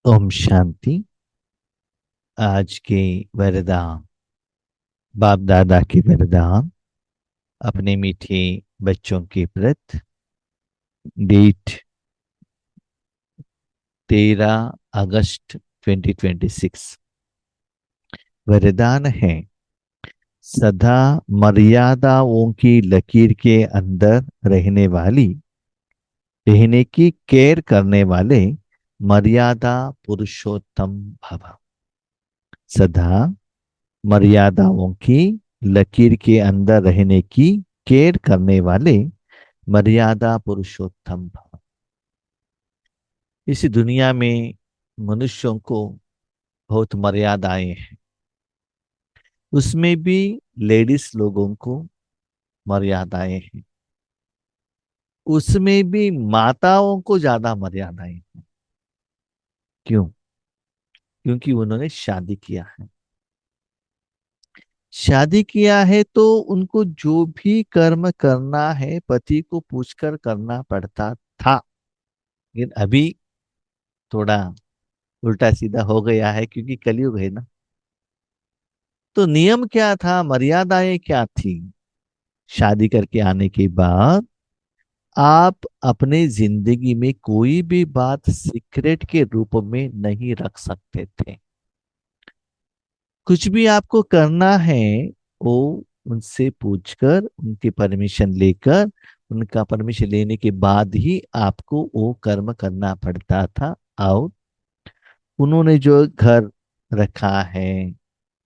ओम शांति। आज के वरदान, बाप दादा के वरदान अपने मीठे बच्चों के प्रति। डेट 13 अगस्त 2026। वरदान है, सदा मर्यादाओं की लकीर के अंदर रहने की केयर करने वाले मर्यादा पुरुषोत्तम भव। सदा मर्यादाओं की लकीर के अंदर रहने की केयर करने वाले मर्यादा पुरुषोत्तम भव। इस दुनिया में मनुष्यों को बहुत मर्यादाएं हैं। उसमें भी लेडीज लोगों को मर्यादाएं हैं। उसमें भी माताओं को ज्यादा मर्यादाएं हैं। क्यों? क्योंकि उन्होंने शादी किया है। शादी किया है तो उनको जो भी कर्म करना है पति को पूछकर करना पड़ता था। लेकिन अभी थोड़ा उल्टा सीधा हो गया है, क्योंकि कलयुग है ना। तो नियम क्या था, मर्यादाएं क्या थी? शादी करके आने के बाद आप अपने जिंदगी में कोई भी बात सीक्रेट के रूप में नहीं रख सकते थे। कुछ भी आपको करना है वो उनसे पूछकर, उनकी परमिशन लेकर, उनका परमिशन लेने के बाद ही आपको वो कर्म करना पड़ता था। और उन्होंने जो घर रखा है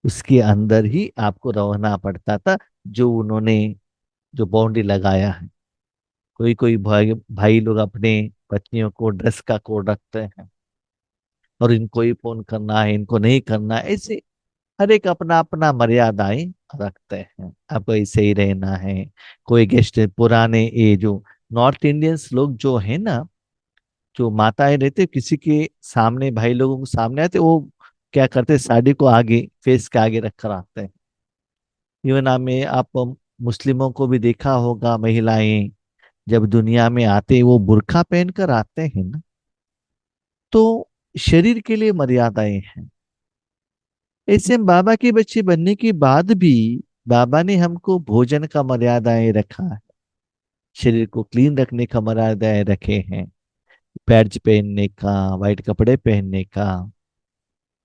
उसके अंदर ही आपको रहना पड़ता था। जो उन्होंने जो बाउंड्री लगाया है। कोई कोई भाई भाई लोग अपने पत्नियों को ड्रेस का कोड रखते हैं, और इनको ही फोन करना है, इनको नहीं करना है, ऐसे हर एक अपना अपना मर्यादाएं रखते हैं। आपको ऐसे ही रहना है। कोई गेस्ट, पुराने ये जो नॉर्थ इंडियंस लोग जो है ना, जो माताएं रहते, किसी के सामने भाई लोगों को सामने आते, वो क्या करते, साड़ी को आगे, फेस के आगे रख कर आते हैं। इवन में आप मुस्लिमों को भी देखा होगा, महिलाएं जब दुनिया में आते वो बुर्का पहनकर आते हैं ना। तो शरीर के लिए मर्यादाएं हैं। ऐसे हम बाबा के बच्चे बनने के बाद भी बाबा ने हमको भोजन का मर्यादाएं रखा है। शरीर को क्लीन रखने का मर्यादाएं रखे हैं। पैड्स पहनने का, वाइट कपड़े पहनने का।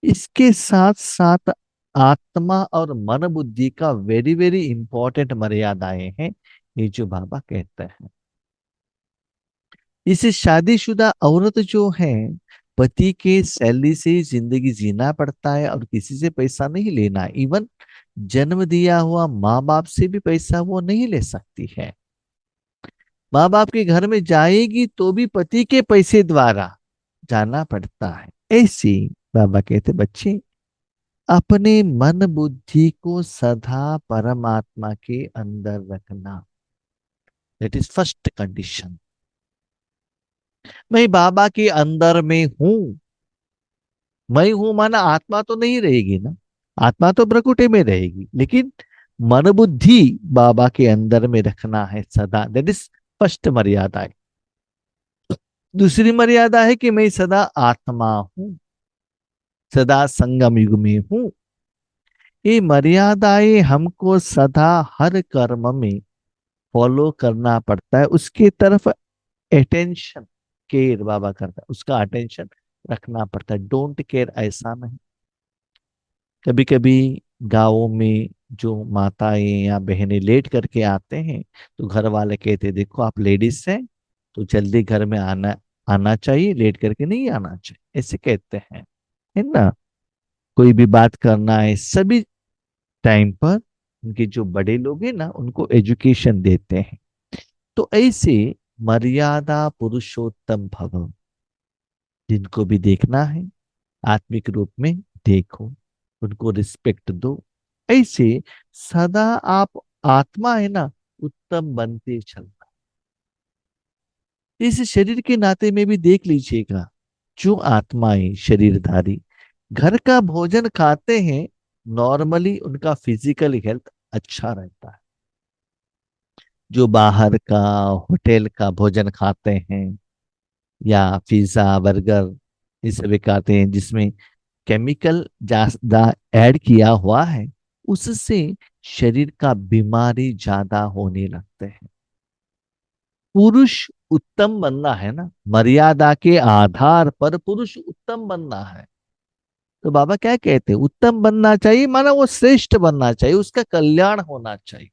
इसके साथ साथ आत्मा और मन बुद्धि का वेरी वेरी इंपॉर्टेंट मर्यादाएं हैं। ये जो बाबा कहते हैं, इसे शादीशुदा औरत जो है, पति के सैलरी से ही जिंदगी जीना पड़ता है और किसी से पैसा नहीं लेना। इवन जन्म दिया हुआ माँ बाप से भी पैसा वो नहीं ले सकती है। माँ बाप के घर में जाएगी तो भी पति के पैसे द्वारा जाना पड़ता है। ऐसी बाबा कहते, बच्चे अपने मन बुद्धि को सदा परमात्मा के अंदर रखना। That is first condition. मैं बाबा के अंदर में हूं। मैं हूं माना आत्मा तो नहीं रहेगी ना। आत्मा तो प्रकृति में रहेगी, लेकिन मन बुद्धि बाबा के अंदर में रखना है सदा। दैट इज फर्स्ट मर्यादा है। दूसरी मर्यादा है कि मैं सदा आत्मा हूं, सदा संगम युग में हूं। ये मर्यादाएं हमको सदा हर कर्म में फॉलो करना पड़ता है। उसके तरफ अटेंशन, केयर बाबा करता है, उसका अटेंशन रखना पड़ता है। डोंट केयर ऐसा नहीं। कभी कभी गांवों में जो माताएं या बहनें लेट करके आते हैं, तो घर वाले कहते हैं, देखो आप लेडीज हैं तो जल्दी घर में आना आना चाहिए, लेट करके नहीं आना चाहिए, ऐसे कहते हैं, है ना। कोई भी बात करना है सभी टाइम पर उनके जो बड़े लोग हैं ना, उनको एजुकेशन देते हैं। तो ऐसे मर्यादा पुरुषोत्तम भव, जिनको भी देखना है आत्मिक रूप में देखो, उनको रिस्पेक्ट दो। ऐसे सदा आप आत्मा है ना, उत्तम बनते चलना। इस शरीर के नाते में भी देख लीजिएगा, जो आत्माएं शरीरधारी घर का भोजन खाते हैं, नॉर्मली उनका फिजिकल हेल्थ अच्छा रहता है। जो बाहर का होटल का भोजन खाते हैं, या पिज्जा बर्गर इसे वे कहते हैं जिसमें केमिकल ज्यादा ऐड किया हुआ है, उससे शरीर का बीमारी ज्यादा होने लगते हैं। पुरुष उत्तम बनना है ना, मर्यादा के आधार पर पुरुष उत्तम बनना है। तो बाबा क्या कहते हैं, उत्तम बनना चाहिए माना वो श्रेष्ठ बनना चाहिए, उसका कल्याण होना चाहिए।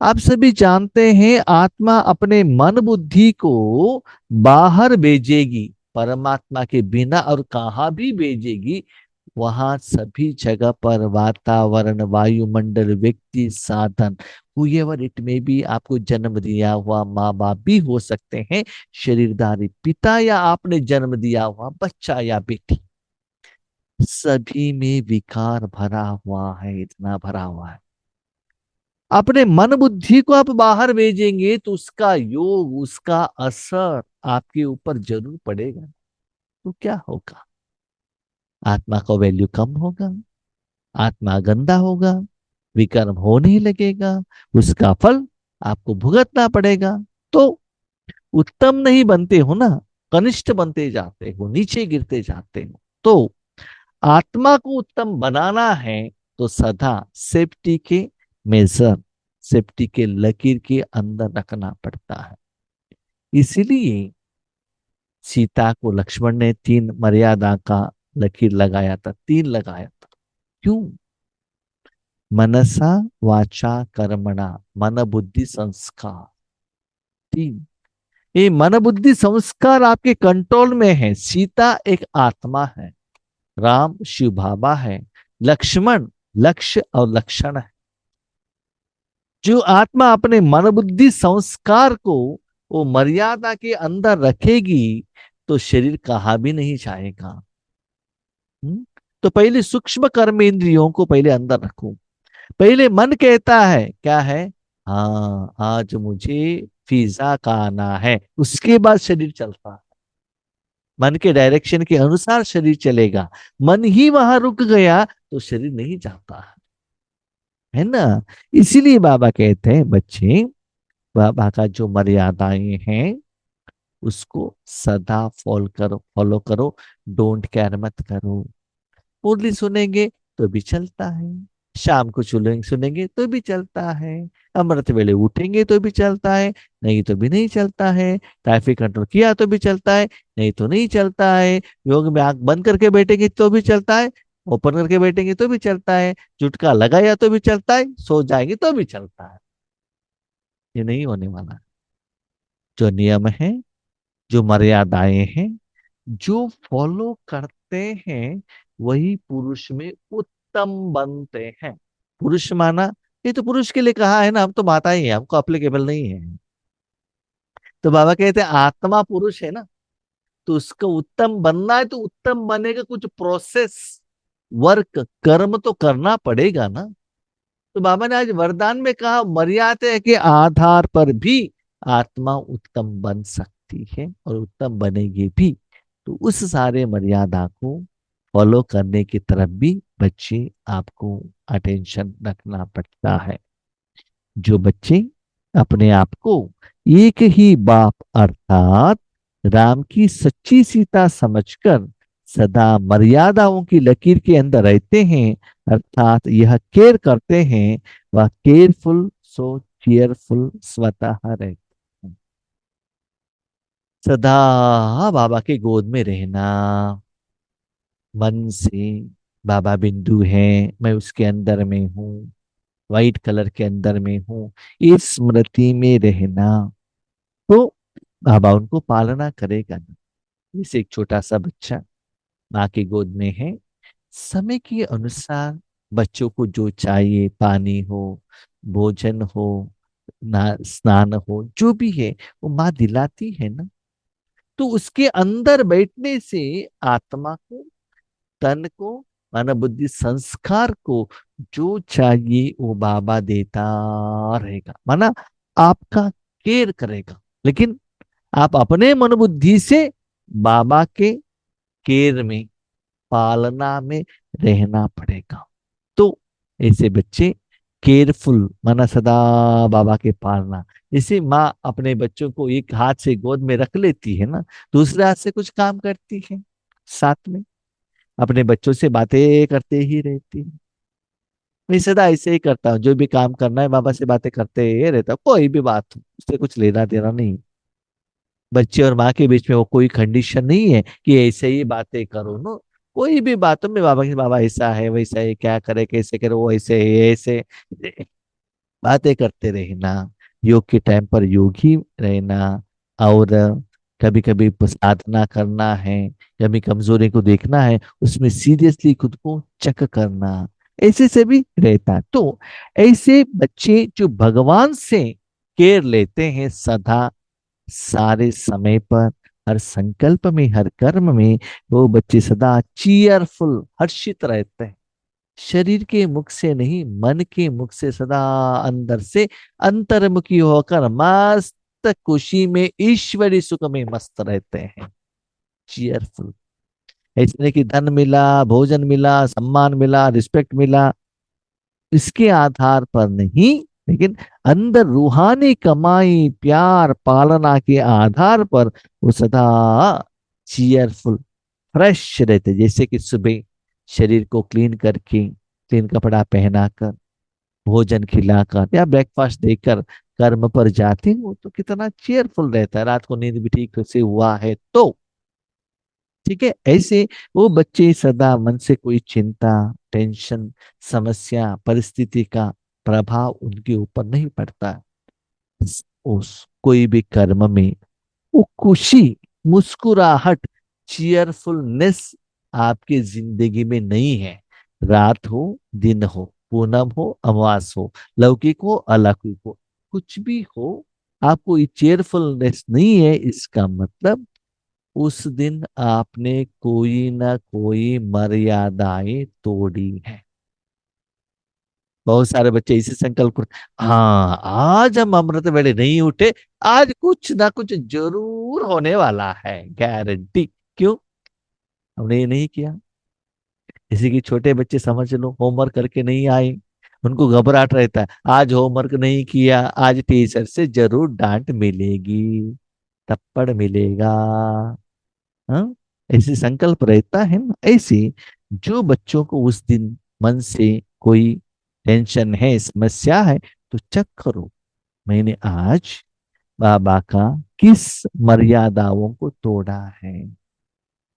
आप सभी जानते हैं आत्मा अपने मन बुद्धि को बाहर भेजेगी, परमात्मा के बिना और कहाँ भी भेजेगी, वहां सभी जगह पर वातावरण, वायुमंडल, व्यक्ति, साधन, हुएवर इट में भी, आपको जन्म दिया हुआ माँ बाप भी हो सकते हैं, शरीरधारी पिता या आपने जन्म दिया हुआ बच्चा या बेटी, सभी में विकार भरा हुआ है, इतना भरा हुआ है। अपने मन बुद्धि को आप बाहर भेजेंगे तो उसका योग, उसका असर आपके ऊपर जरूर पड़ेगा। तो क्या होगा, आत्मा का वैल्यू कम होगा, आत्मा गंदा होगा, विकर्म होने लगेगा, उसका फल आपको भुगतना पड़ेगा। तो उत्तम नहीं बनते हो ना, कनिष्ठ बनते जाते हो, नीचे गिरते जाते हो। तो आत्मा को उत्तम बनाना है तो सदा सेफ्टी के मेजर, सेफ्टी के लकीर के अंदर रखना पड़ता है। इसीलिए सीता को लक्ष्मण ने 3 मर्यादा का लकीर लगाया था, 3 लगाया था। क्यों? मनसा वाचा कर्मणा, मन बुद्धि संस्कार, 3। ये मन बुद्धि संस्कार आपके कंट्रोल में है। सीता एक आत्मा है, राम शिव बाबा है, लक्ष्मण लक्ष्य और लक्षण है। जो आत्मा अपने मन बुद्धि संस्कार को वो मर्यादा के अंदर रखेगी तो शरीर कहा भी नहीं जाएगा। तो पहले सूक्ष्म कर्म इंद्रियों को पहले अंदर रखो। पहले मन कहता है क्या है, हाँ आज मुझे पिज्जा खाना है, उसके बाद शरीर चलता है। मन के डायरेक्शन के अनुसार शरीर चलेगा। मन ही वहां रुक गया तो शरीर नहीं जाता है ना। इसीलिए बाबा कहते हैं बच्चे, बाबा का जो मर्यादाएं हैं उसको सदा फॉलो करो, डोंट केयर मत करो। मुरली सुनेंगे तो भी चलता है, शाम को सुनेंगे तो भी चलता है, अमृत वेले उठेंगे तो भी चलता है, नहीं तो भी नहीं चलता है, ट्रैफिक कंट्रोल किया तो भी चलता है, नहीं तो नहीं चलता है, योग में आंख बंद करके बैठेंगे तो भी चलता है, ओपन करके बैठेंगे तो भी चलता है, जुटका लगाया तो भी चलता है, सो जाएंगे तो भी चलता है। ये नहीं होने वाला। जो नियम है, जो मर्यादाएं हैं, जो फॉलो करते हैं वही पुरुष में उत्तम बनते हैं। पुरुष माना, ये तो पुरुष के लिए कहा है ना, हम तो माता ही है, हमको अप्लीकेबल नहीं है। तो बाबा कहते हैं आत्मा पुरुष है ना, तो उसको उत्तम बनना है तो उत्तम बनेगा, कुछ प्रोसेस, वर्क, कर्म तो करना पड़ेगा ना। तो बाबा ने आज वरदान में कहा मर्यादा के आधार पर भी आत्मा उत्तम बन सकती है और उत्तम बनेगी भी। तो उस सारे मर्यादा को फॉलो करने की तरफ भी बच्चे आपको अटेंशन रखना पड़ता है। जो बच्चे अपने आप को एक ही बाप अर्थात राम की सच्ची सीता समझकर सदा मर्यादाओं की लकीर के अंदर रहते हैं, अर्थात यह केयर करते हैं, वह केयरफुल सो चेयरफुल स्वतः रहते हैं। सदा बाबा के गोद में रहना, मन से बाबा बिंदु है, मैं उसके अंदर में हूँ, वाइट कलर के अंदर में हूँ, इस स्मृति में रहना। तो बाबा उनको पालना करेगा ना। जैसे एक छोटा सा बच्चा माँ की गोद में है, समय के अनुसार बच्चों को जो चाहिए, पानी हो, भोजन हो, ना स्नान हो, जो भी है वो माँ दिलाती है ना। तो उसके अंदर बैठने से आत्मा को, तन को, मन बुद्धि संस्कार को जो चाहिए वो बाबा देता रहेगा, माना आपका केयर करेगा। लेकिन आप अपने मन बुद्धि से बाबा के केयर में, पालना में रहना पड़ेगा। तो ऐसे बच्चे केयरफुल, माना सदा बाबा के पालना। जैसे माँ अपने बच्चों को एक हाथ से गोद में रख लेती है ना, दूसरे हाथ से कुछ काम करती है, साथ में अपने बच्चों से बातें करते ही रहती है। मैं सदा ऐसे ही करता हूँ, जो भी काम करना है बाबा से बातें करते ही रहता हूँ, कोई भी बात हो उससे कुछ लेना देना नहीं। बच्चे और माँ के बीच में वो कोई कंडीशन नहीं है कि ऐसे ही बातें करो नो। कोई भी बातों में बाबा के, बाबा ऐसा है वैसा है, क्या करे कैसे करे, वो ऐसे है ऐसे, बातें करते रहना। योग के टाइम पर योग ही रहना। और कभी कभी साधना करना है, कभी कमजोरी को देखना है, उसमें सीरियसली खुद को चेक करना, ऐसे से भी रहता है। तो ऐसे बच्चे जो भगवान से केयर लेते हैं सदा, सारे समय पर, हर संकल्प में, हर कर्म में, वो बच्चे सदा चीयरफुल, हर्षित रहते हैं। शरीर के मुख से नहीं, मन के मुख से सदा अंदर से अंतर्मुखी होकर मस्त खुशी में, ईश्वरी सुख में मस्त रहते हैं। चीयरफुल। ऐसे नहीं कि धन मिला, भोजन मिला, सम्मान मिला, रिस्पेक्ट मिला, इसके आधार पर नहीं, लेकिन अंदर रूहानी कमाई, प्यार, पालना के आधार पर वो सदा चीयरफुल, फ्रेश रहते। जैसे कि सुबह शरीर को क्लीन करके, क्लीन कपड़ा पहनाकर, भोजन खिलाकर या ब्रेकफास्ट देकर कर्म पर जाते हो तो कितना चेयरफुल रहता है। रात को नींद भी ठीक से हुआ है तो ठीक है। ऐसे वो बच्चे सदा मन से कोई चिंता, टेंशन, समस्या, परिस्थिति का प्रभाव उनके ऊपर नहीं पड़ता। उस कोई भी कर्म में वो खुशी, मुस्कुराहट, चीयरफुलनेस आपकी जिंदगी में नहीं है। रात हो, दिन हो, पूनम हो, अमावास हो, लौकिक हो, अलौकिक हो, कुछ भी हो, आपको ये चेयरफुलनेस नहीं है, इसका मतलब उस दिन आपने कोई ना कोई मर्यादाएं तोड़ी है। बहुत सारे बच्चे इसी संकल्प कर, हाँ आज हम अमृत वेले नहीं उठे, आज कुछ ना कुछ जरूर होने वाला है, गारंटी। क्यों हमने ये नहीं किया? जैसे कि छोटे बच्चे समझ लो, होमवर्क करके नहीं आए, उनको घबराहट रहता है, आज होमवर्क नहीं किया, आज टीचर से जरूर डांट मिलेगी, थप्पड़ मिलेगा। हाँ, ऐसे संकल्प रहता है ना। ऐसे जो बच्चों को उस दिन मन से कोई टेंशन है, समस्या है, तो चेक करो, मैंने आज बाबा का किस मर्यादाओं को तोड़ा है।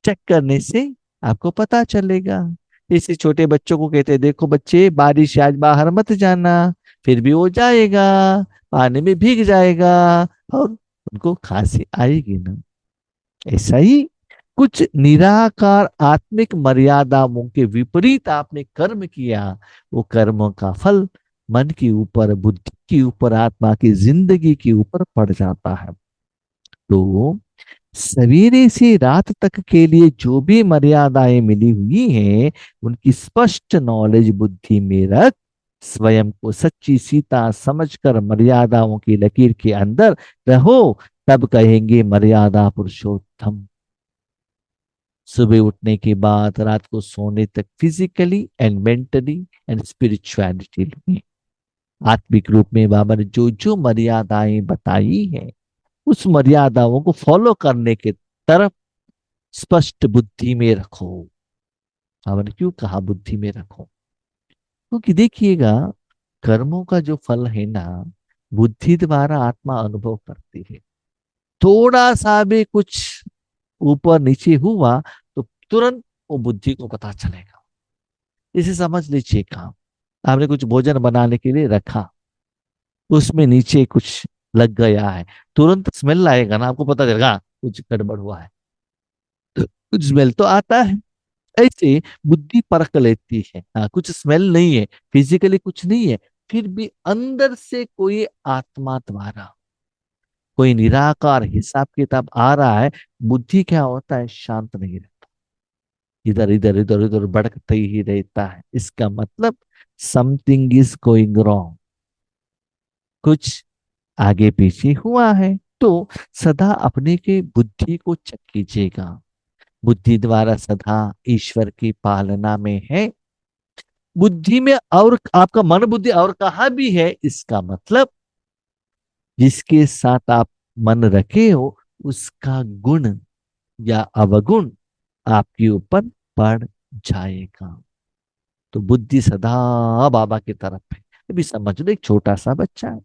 चेक करने से आपको पता चलेगा। इसी छोटे बच्चों को कहते हैं, देखो बच्चे बारिश है, आज बाहर मत जाना, फिर भी वो जाएगा, पानी में भीग जाएगा और उनको खांसी आएगी ना। ऐसा ही कुछ निराकार आत्मिक मर्यादाओं के विपरीत आपने कर्म किया, वो कर्मों का फल मन के ऊपर, बुद्धि के ऊपर, आत्मा की जिंदगी के ऊपर पड़ जाता है। तो सवेरे से रात तक के लिए जो भी मर्यादाएं मिली हुई हैं, उनकी स्पष्ट नॉलेज बुद्धि में रख, स्वयं को सच्ची सीता समझकर मर्यादाओं की लकीर के अंदर रहो, तब कहेंगे मर्यादा पुरुषोत्तम। सुबह उठने के बाद रात को सोने तक physically and mentally and spirituality में, आत्मिक रूप में बाबा ने जो जो मर्यादाएं बताई है, उस मर्यादाओं को फॉलो करने के तरफ स्पष्ट बुद्धि में रखो। बाबा ने क्यों कहा बुद्धि में रखो? क्योंकि देखिएगा, कर्मों का जो फल है ना, बुद्धि द्वारा आत्मा अनुभव करती है। थोड़ा सा भी कुछ ऊपर नीचे हुआ तो तुरंत वो बुद्धि को पता चलेगा। इसे समझ लीजिए, काम आपने कुछ भोजन बनाने के लिए रखा, उसमें नीचे कुछ लग गया है, तुरंत स्मेल आएगा ना, आपको पता चलेगा कुछ गड़बड़ हुआ है, तो कुछ स्मेल तो आता है। ऐसे बुद्धि परख लेती है, हाँ कुछ स्मेल नहीं है, फिजिकली कुछ नहीं है, फिर भी अंदर से कोई आत्मा द्वारा कोई निराकार हिसाब किताब आ रहा है, बुद्धि क्या होता है, शांत नहीं रहता, इधर इधर इधर उधर भटकते ही रहता है। इसका मतलब समथिंग इज गोइंग रॉन्ग, कुछ आगे पीछे हुआ है। तो सदा अपने के बुद्धि को चेक कीजिएगा, बुद्धि द्वारा सदा ईश्वर की पालना में है। बुद्धि में और आपका मन बुद्धि और कहा भी है, इसका मतलब जिसके साथ आप मन रखे हो उसका गुण या अवगुण आपके ऊपर पड़ जाएगा। तो बुद्धि सदा बाबा की तरफ है। अभी समझ लो, एक छोटा सा बच्चा है,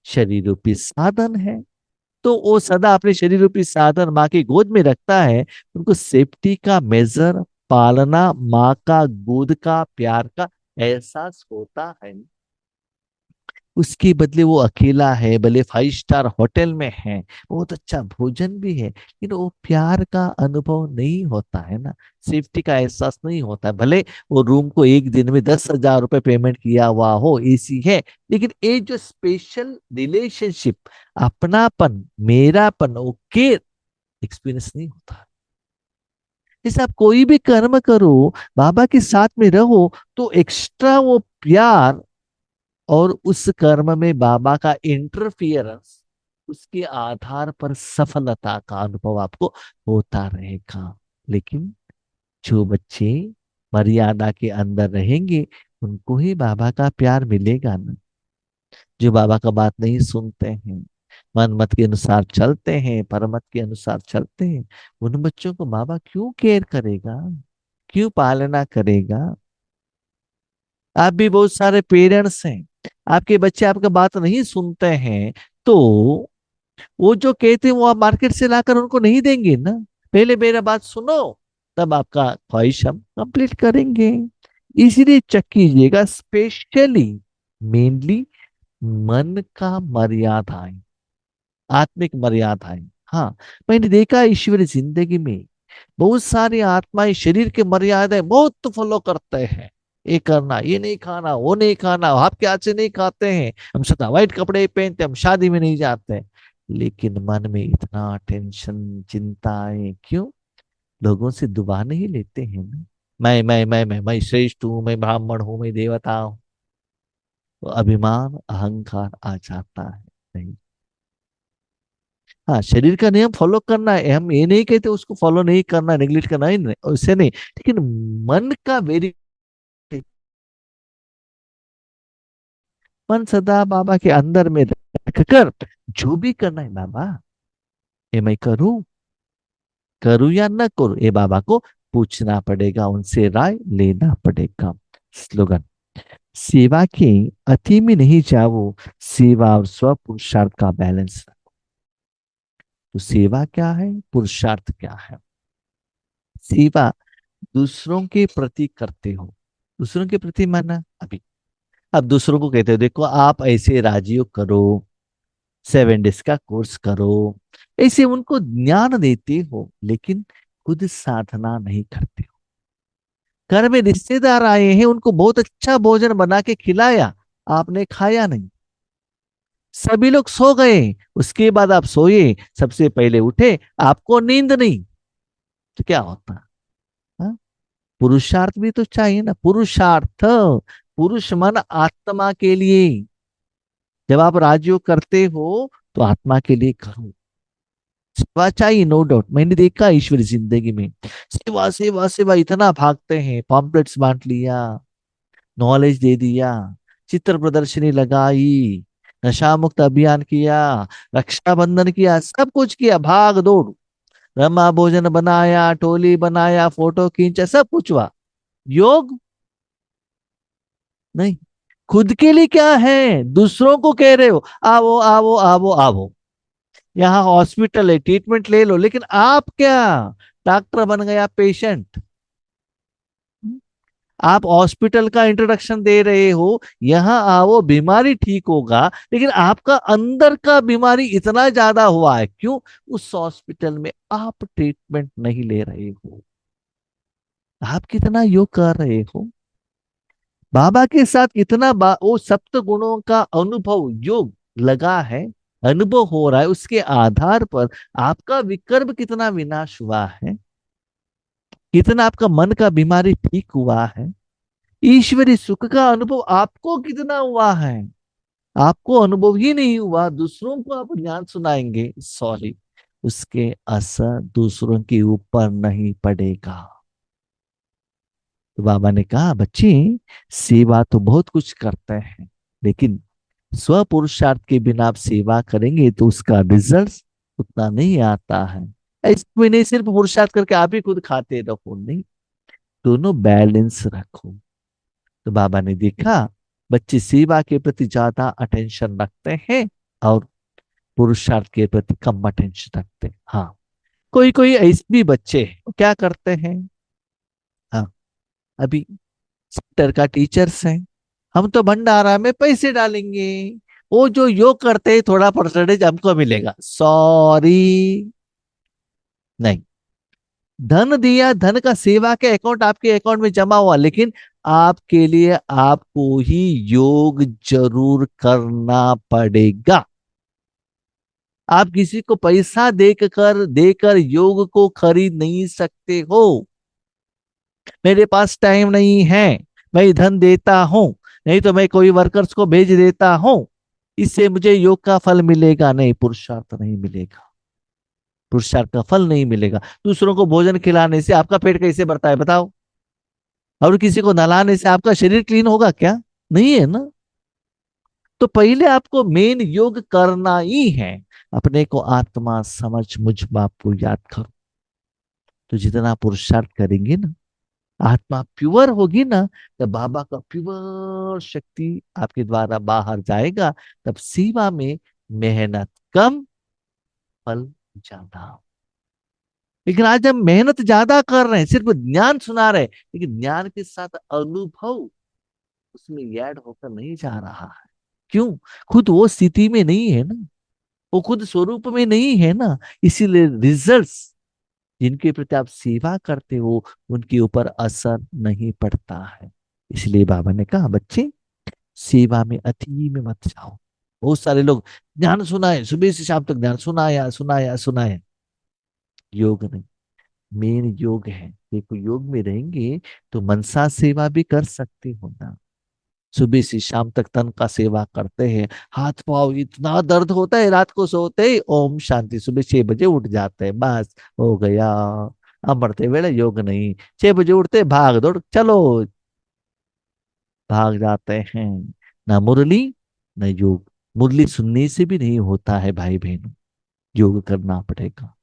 शरीर रूपी साधन है, तो वो सदा अपने शरीर रूपी साधन माँ की गोद में रखता है। उनको सेफ्टी का मेजर, पालना, माँ का गोद का प्यार का एहसास होता है। उसके बदले वो अकेला है, भले 5 स्टार होटल में है, बहुत अच्छा भोजन भी है, लेकिन वो प्यार का अनुभव नहीं होता है ना, सेफ्टी का एहसास नहीं होता है। भले वो रूम को एक दिन में 10,000 रुपए पेमेंट किया हुआ हो, एसी है, लेकिन ये जो स्पेशल रिलेशनशिप, अपनापन, मेरापन, वो केयर एक्सपीरियंस नहीं होता। जैसे आप कोई भी कर्म करो, बाबा के साथ में रहो, तो एक्स्ट्रा वो प्यार और उस कर्म में बाबा का इंटरफियरेंस, उसके आधार पर सफलता का अनुभव आपको होता रहेगा। लेकिन जो बच्चे मर्यादा के अंदर रहेंगे, उनको ही बाबा का प्यार मिलेगा ना। जो बाबा का बात नहीं सुनते हैं, मन मत के अनुसार चलते हैं, परमत के अनुसार चलते हैं, उन बच्चों को बाबा क्यों केयर करेगा, क्यों पालना करेगा। आप भी बहुत सारे पेरेंट्स हैं, आपके बच्चे आपका बात नहीं सुनते हैं, तो वो जो कहते हैं वो आप मार्केट से लाकर उनको नहीं देंगे ना। पहले मेरा बात सुनो, तब आपका ख्वाहिश हम कंप्लीट करेंगे। इसीलिए चेक कीजिएगा, स्पेशली, मेनली मन का मर्यादाएं, आत्मिक मर्यादाएं। हाँ, मैंने देखा है ईश्वरी जिंदगी में बहुत सारी आत्माएं शरीर के मर्यादाएं बहुत फॉलो करते हैं। ये करना, ये नहीं खाना, वो नहीं खाना, आप क्या से नहीं खाते हैं, हम सदा व्हाइट कपड़े पहनते, हम शादी में नहीं जाते। लेकिन मन में इतना टेंशन, चिंताएं क्यों? लोगों से दुआ नहीं लेते हैं ना। मैं श्रेष्ठ हूँ, मैं ब्राह्मण हूँ, मैं देवता हूँ। तो अभिमान, अहंकार आ जाता है। नहीं, हाँ, शरीर का नियम फॉलो करना है, हम ये नहीं कहते उसको फॉलो नहीं करना, नेग्लेक्ट करना है, नहीं, उससे नहीं, लेकिन मन का वेरी, मन सदा बाबा के अंदर में रखकर जो भी करना है, बाबा ये मैं करूं, करूं या न करूं, ये बाबा को पूछना पड़ेगा, उनसे राय लेना पड़ेगा। स्लोगन, सेवा के अति में नहीं जाओ, सेवा और स्व पुरुषार्थ का बैलेंस रखो। तो सेवा क्या है, पुरुषार्थ क्या है? सेवा दूसरों के प्रति करते हो, दूसरों के प्रति माना, अभी अब दूसरों को कहते हो देखो आप ऐसे राजयोग करो, 7 डेज का कोर्स करो, ऐसे उनको ज्ञान देते हो, लेकिन खुद साधना नहीं करते हो। घर में रिश्तेदार आए हैं, उनको बहुत अच्छा भोजन बना के खिलाया, आपने खाया नहीं, सभी लोग सो गए, उसके बाद आप सोए, सबसे पहले उठे, आपको नींद नहीं, तो क्या होता? हाँ? पुरुषार्थ भी तो चाहिए ना, पुरुषार्थ, पुरुष मन आत्मा के लिए। जब आप राजयोग करते हो तो आत्मा के लिए करो। सेवा चाहिए, नो डाउट, मैंने देखा ईश्वरी जिंदगी में, सेवा सेवा सेवा इतना भागते हैं, पॉम्पलेट्स बांट लिया, नॉलेज दे दिया, चित्र प्रदर्शनी लगाई, नशा मुक्त अभियान किया, रक्षाबंधन किया, सब कुछ किया, भाग दौड़, रमा भोजन बनाया, टोली बनाया, फोटो खींचा, सब कुछ हुआ, योग नहीं। खुद के लिए क्या है, दूसरों को कह रहे हो आवो आवो आवो आवो, यहाँ हॉस्पिटल है, ट्रीटमेंट ले लो, लेकिन आप क्या, डॉक्टर बन गया पेशेंट। आप हॉस्पिटल का इंट्रोडक्शन दे रहे हो, यहाँ आओ बीमारी ठीक होगा, लेकिन आपका अंदर का बीमारी इतना ज्यादा हुआ है, क्यों? उस हॉस्पिटल में आप ट्रीटमेंट नहीं ले रहे हो। आप कितना योग कर रहे हो, बाबा के साथ कितना वो सप्त गुणों का अनुभव योग लगा है, अनुभव हो रहा है, उसके आधार पर आपका विकर्म कितना विनाश हुआ है, कितना आपका मन का बीमारी ठीक हुआ है, ईश्वरी सुख का अनुभव आपको कितना हुआ है। आपको अनुभव ही नहीं हुआ, दूसरों को आप ज्ञान सुनाएंगे, सॉरी, उसके असर दूसरों के ऊपर नहीं पड़ेगा। तो बाबा ने कहा बच्चे, सेवा तो बहुत कुछ करते हैं, लेकिन स्व पुरुषार्थ के बिना आप सेवा करेंगे तो उसका रिजल्ट उतना नहीं आता है। इसमें नहीं सिर्फ पुरुषार्थ करके आप ही खुद खाते रहो, नहीं, दोनों बैलेंस रखो। तो बाबा ने देखा बच्चे सेवा के प्रति ज्यादा अटेंशन रखते हैं और पुरुषार्थ के प्रति कम अटेंशन रखते हैं। हाँ, कोई कोई ऐसे भी बच्चे हैं, वो क्या करते हैं, हाँ, अभी सेक्टर का टीचर्स हैं, हम तो भंडारा में पैसे डालेंगे, वो जो योग करते हैं थोड़ा परसेंटेज हमको मिलेगा, सॉरी, नहीं, धन दिया, धन का सेवा के अकाउंट आपके अकाउंट में जमा हुआ, लेकिन आपके लिए आपको ही योग जरूर करना पड़ेगा। आप किसी को पैसा देकर योग को खरीद नहीं सकते हो। मेरे पास टाइम नहीं है, मैं धन देता हूं, नहीं तो मैं कोई वर्कर्स को भेज देता हूं, इससे मुझे योग का फल मिलेगा, नहीं, पुरुषार्थ नहीं मिलेगा, पुरुषार्थ का फल नहीं मिलेगा। दूसरों को भोजन खिलाने से आपका पेट कैसे भरता है बताओ? और किसी को नहलाने से आपका शरीर क्लीन होगा क्या? नहीं है ना। तो पहले आपको मेन योग करना ही है। अपने को आत्मा समझ मुझ बाप को याद करो। तो जितना पुरुषार्थ करेंगे ना, आत्मा प्योर होगी ना, तब बाबा का प्योर शक्ति आपके द्वारा बाहर जाएगा। तब सेवा में मेहनत कम, फल ज्यादा। लेकिन आज हम मेहनत ज्यादा कर रहे हैं, सिर्फ ज्ञान सुना रहे हैं, लेकिन ज्ञान के साथ अनुभव उसमें ऐड होकर नहीं जा रहा है। क्यों? खुद वो स्थिति में नहीं है ना, वो खुद स्वरूप में नहीं है ना। इसीलिए रिजल्ट्स जिनके प्रति आप सेवा करते हो उनके ऊपर असर नहीं पड़ता है। इसलिए बाबा ने कहा बच्चे, सेवा में अति में मत जाओ। बहुत सारे लोग ज्ञान सुनाए, सुबह से शाम तक ज्ञान सुनाया सुनाया सुनाया, योग नहीं। मेन योग है। देखो, योग में रहेंगे तो मनसा सेवा भी कर सकते हो ना। सुबह से शाम तक तन का सेवा करते हैं, हाथ पाँव इतना दर्द होता है, रात को सोते ही ओम शांति, सुबह 6 बजे उठ जाते हैं, बस हो गया। अब मरते वेले योग नहीं, 6 बजे उठते भाग दौड़ चलो, भाग जाते हैं। ना मुरली, न योग। मुरली सुनने से भी नहीं होता है भाई बहनों, योग करना पड़ेगा।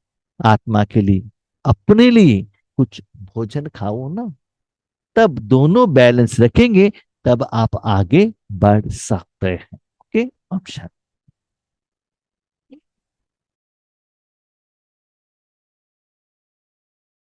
आत्मा के लिए, अपने लिए कुछ भोजन खाओ ना, तब दोनों बैलेंस रखेंगे, तब आप आगे बढ़ सकते हैं। ओके, अब शांति।